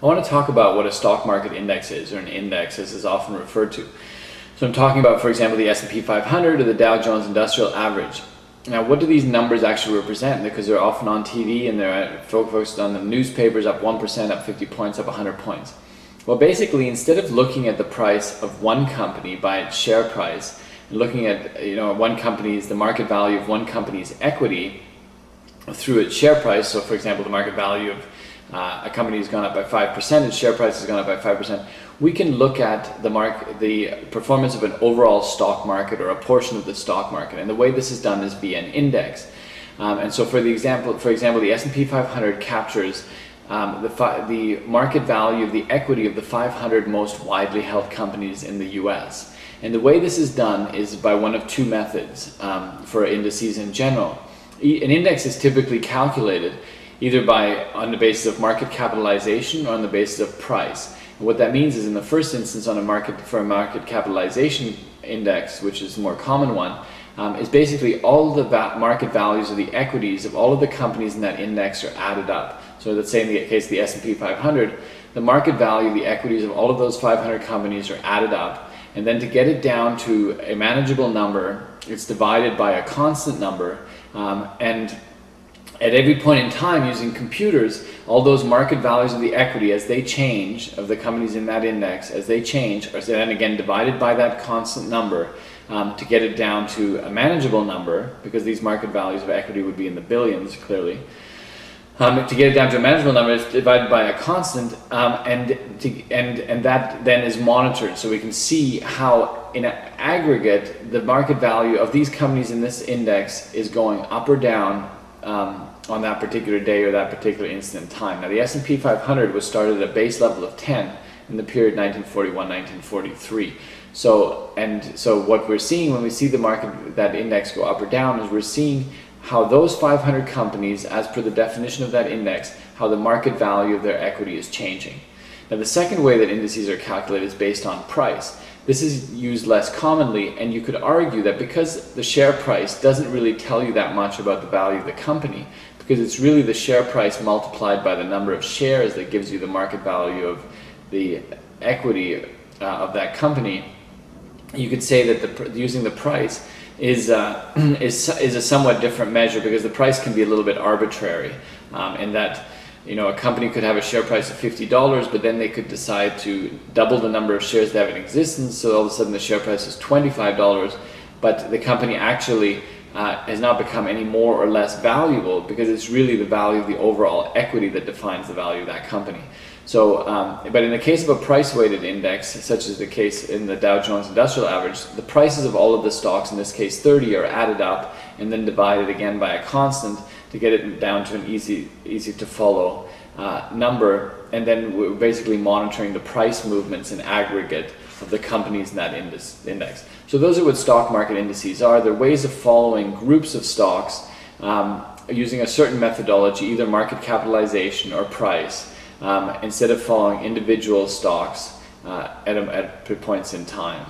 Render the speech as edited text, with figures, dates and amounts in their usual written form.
I want to talk about what a stock market index is, or an index as is often referred to. So I'm talking about, for example, the S&P 500 or the Dow Jones Industrial Average. Now, what do these numbers actually represent? Because they're often on TV and they're focused on the newspapers, up 1%, up 50 points, up 100 points. Well, basically, instead of looking at the price of one company by its share price, and looking at the market value of one company's equity through its share price, so for example, the market value of a company has gone up by 5%, its share price has gone up by 5%, we can look at the performance of an overall stock market or a portion of the stock market. And the way this is done is via an index. And so for example, the S&P 500 captures the market value of the equity of the 500 most widely held companies in the US. And the way this is done is by one of two methods for indices in general. An index is typically calculated either on the basis of market capitalization or on the basis of price. And what that means is, in the first instance, for a market capitalization index, which is the more common one, is basically all the market values of the equities of all of the companies in that index are added up. So let's say in the case of the S&P 500, the market value of the equities of all of those 500 companies are added up, and then to get it down to a manageable number, it's divided by a constant number, and at every point in time, using computers, all those market values of the equity as they change, of the companies in that index, as they change, are then again divided by that constant number to get it down to a manageable number, because these market values of equity would be in the billions, clearly. To get it down to a manageable number, it's divided by a constant, and that then is monitored, so we can see how, in aggregate, the market value of these companies in this index is going up or down on that particular day or that particular instant in time. Now, the S&P 500 was started at a base level of 10 in the period 1941-1943. So what we're seeing when we see the market, that index, go up or down, is we're seeing how those 500 companies, as per the definition of that index, how the market value of their equity is changing. Now, the second way that indices are calculated is based on price. This is used less commonly, and you could argue that because the share price doesn't really tell you that much about the value of the company, because it's really the share price multiplied by the number of shares that gives you the market value of the equity of that company, you could say that using the price is a somewhat different measure, because the price can be a little bit arbitrary, in that a company could have a share price of $50, but then they could decide to double the number of shares they have in existence, so all of a sudden the share price is $25, but the company actually has not become any more or less valuable, because it's really the value of the overall equity that defines the value of that company. So, but in the case of a price-weighted index, such as the case in the Dow Jones Industrial Average, the prices of all of the stocks, in this case 30, are added up and then divided again by a constant to get it down to an easy to follow number, and then we're basically monitoring the price movements in aggregate of the companies in that index. So those are what stock market indices are. They're ways of following groups of stocks using a certain methodology, either market capitalization or price, instead of following individual stocks at points in time.